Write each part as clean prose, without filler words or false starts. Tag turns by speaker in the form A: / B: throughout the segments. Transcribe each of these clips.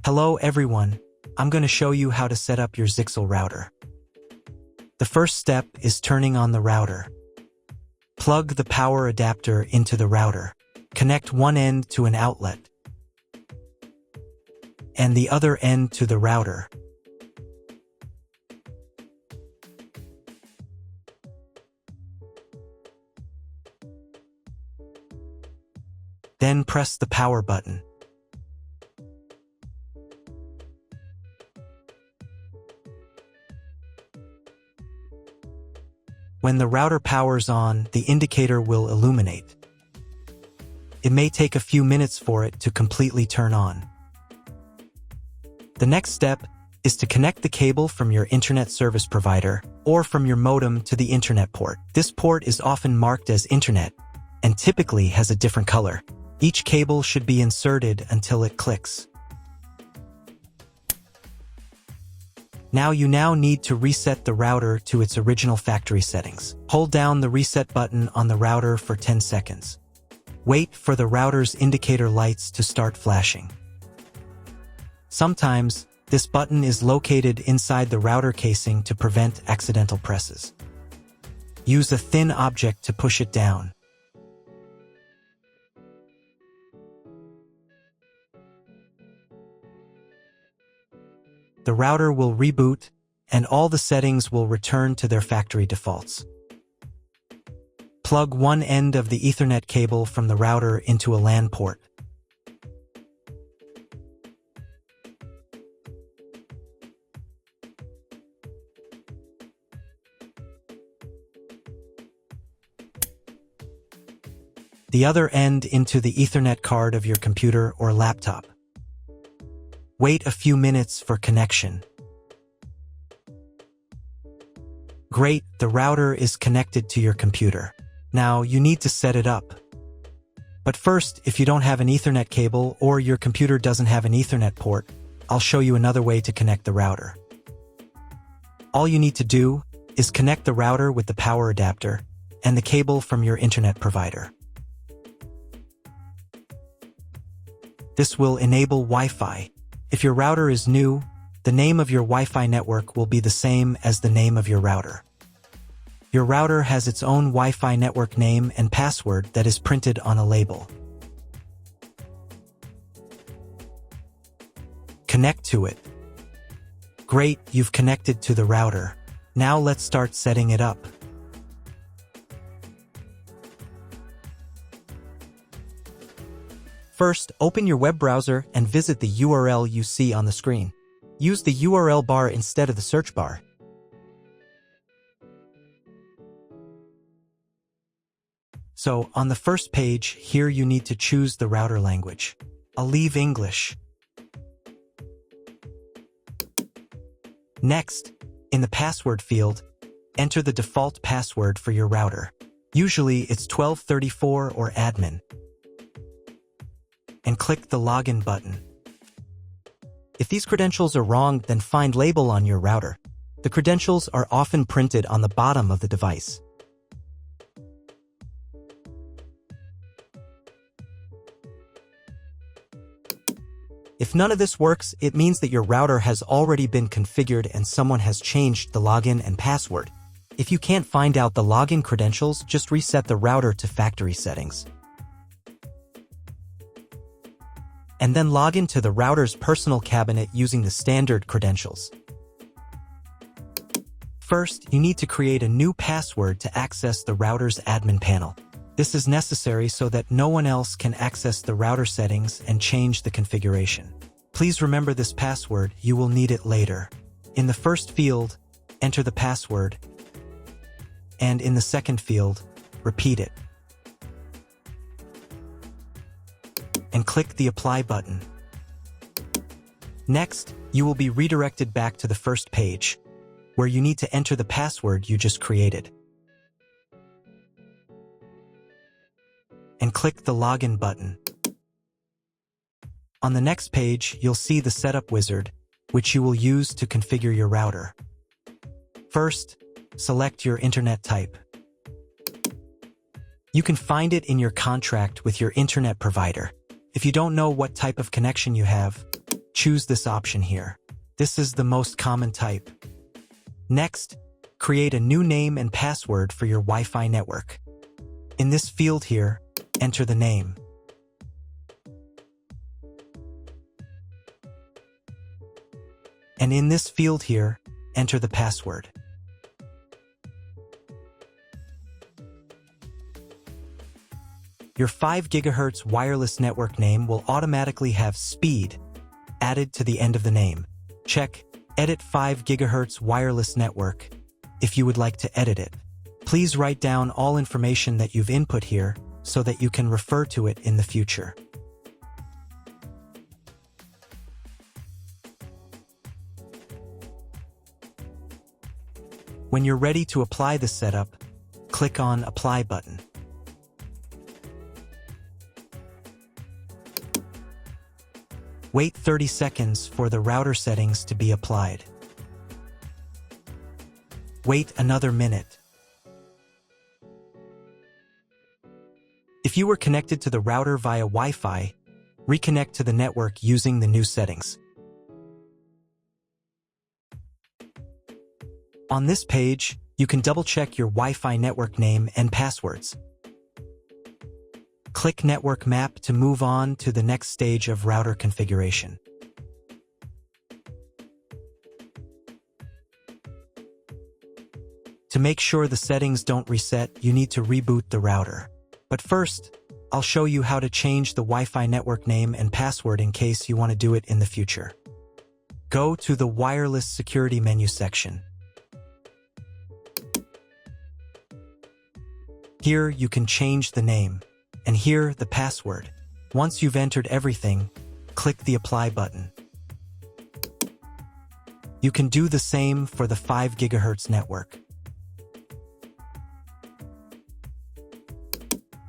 A: Hello everyone, I'm going to show you how to set up your Zyxel router. The first step is turning on the router. Plug the power adapter into the router. Connect one end to an outlet and the other end to the router. Then press the power button. When the router powers on, the indicator will illuminate. It may take a few minutes for it to completely turn on. The next step is to connect the cable from your internet service provider or from your modem to the internet port. This port is often marked as internet and typically has a different color. Each cable should be inserted until it clicks. You now need to reset the router to its original factory settings. Hold down the reset button on the router for 10 seconds. Wait for the router's indicator lights to start flashing. Sometimes, this button is located inside the router casing to prevent accidental presses. Use a thin object to push it down. The router will reboot, and all the settings will return to their factory defaults. Plug one end of the Ethernet cable from the router into a LAN port. The other end into the Ethernet card of your computer or laptop. Wait a few minutes for connection. Great, the router is connected to your computer. Now you need to set it up. But first, if you don't have an Ethernet cable or your computer doesn't have an Ethernet port, I'll show you another way to connect the router. All you need to do is connect the router with the power adapter and the cable from your internet provider. This will enable Wi-Fi. If your router is new, the name of your Wi-Fi network will be the same as the name of your router. Your router has its own Wi-Fi network name and password that is printed on a label. Connect to it. Great, you've connected to the router. Now let's start setting it up. First, open your web browser and visit the URL you see on the screen. Use the URL bar instead of the search bar. So, on the first page, here you need to choose the router language. I'll leave English. Next, in the password field, enter the default password for your router. Usually, it's 1234 or admin. And click the login button. If these credentials are wrong, then find label on your router. The credentials are often printed on the bottom of the device. If none of this works, it means that your router has already been configured and someone has changed the login and password. If you can't find out the login credentials, just reset the router to factory settings. And then log into the router's personal cabinet using the standard credentials. First, you need to create a new password to access the router's admin panel. This is necessary so that no one else can access the router settings and change the configuration. Please remember this password, you will need it later. In the first field, enter the password, and in the second field, repeat it. And click the Apply button. Next, you will be redirected back to the first page, where you need to enter the password you just created. And click the Login button. On the next page, you'll see the Setup wizard, which you will use to configure your router. First, select your internet type. You can find it in your contract with your internet provider. If you don't know what type of connection you have, choose this option here. This is the most common type. Next, create a new name and password for your Wi-Fi network. In this field here, enter the name. And in this field here, enter the password. Your 5 GHz wireless network name will automatically have speed added to the end of the name. Check Edit 5 GHz wireless network if you would like to edit it. Please write down all information that you've input here so that you can refer to it in the future. When you're ready to apply the setup, click on Apply button. Wait 30 seconds for the router settings to be applied. Wait another minute. If you were connected to the router via Wi-Fi, reconnect to the network using the new settings. On this page, you can double-check your Wi-Fi network name and passwords. Click Network Map to move on to the next stage of router configuration. To make sure the settings don't reset, you need to reboot the router. But first, I'll show you how to change the Wi-Fi network name and password in case you want to do it in the future. Go to the Wireless Security menu section. Here you can change the name, and here the password. Once you've entered everything, click the Apply button. You can do the same for the 5 GHz network.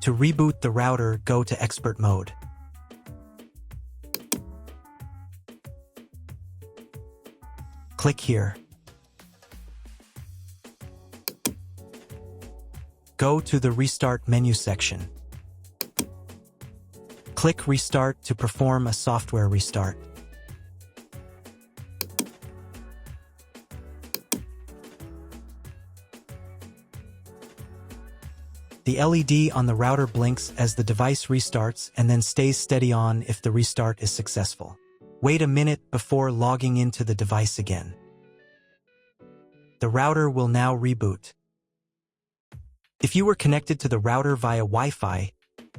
A: To reboot the router, go to Expert Mode. Click here. Go to the Restart menu section. Click Restart to perform a software restart. The LED on the router blinks as the device restarts and then stays steady on if the restart is successful. Wait a minute before logging into the device again. The router will now reboot. If you were connected to the router via Wi-Fi,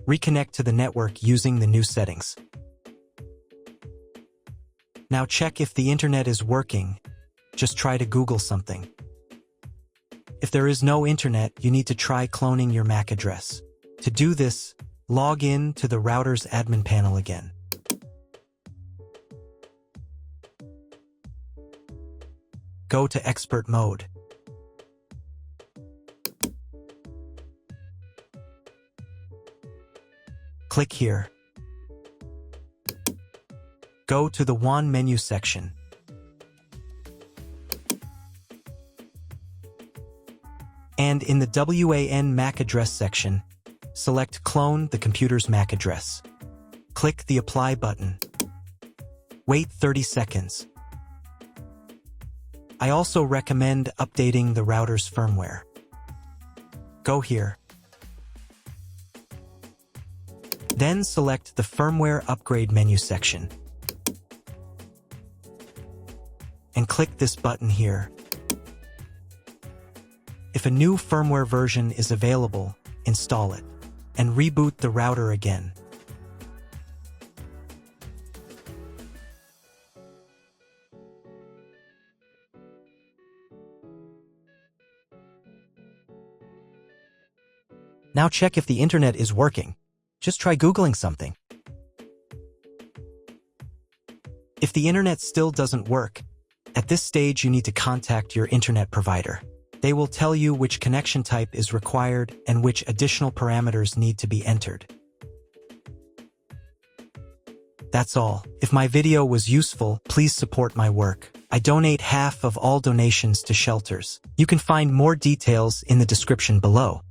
A: reconnect to the network using the new settings. Now check if the internet is working. Just try to Google something. If there is no internet, you need to try cloning your MAC address. To do this, log in to the router's admin panel again. Go to Expert Mode. Click here. Go to the WAN menu section. And in the WAN MAC address section, select Clone the computer's MAC address. Click the Apply button. Wait 30 seconds. I also recommend updating the router's firmware. Go here. Then select the Firmware Upgrade menu section. And click this button here. If a new firmware version is available, install it, and reboot the router again. Now check if the internet is working. Just try Googling something. If the internet still doesn't work, at this stage you need to contact your internet provider. They will tell you which connection type is required and which additional parameters need to be entered. That's all. If my video was useful, please support my work. I donate half of all donations to shelters. You can find more details in the description below.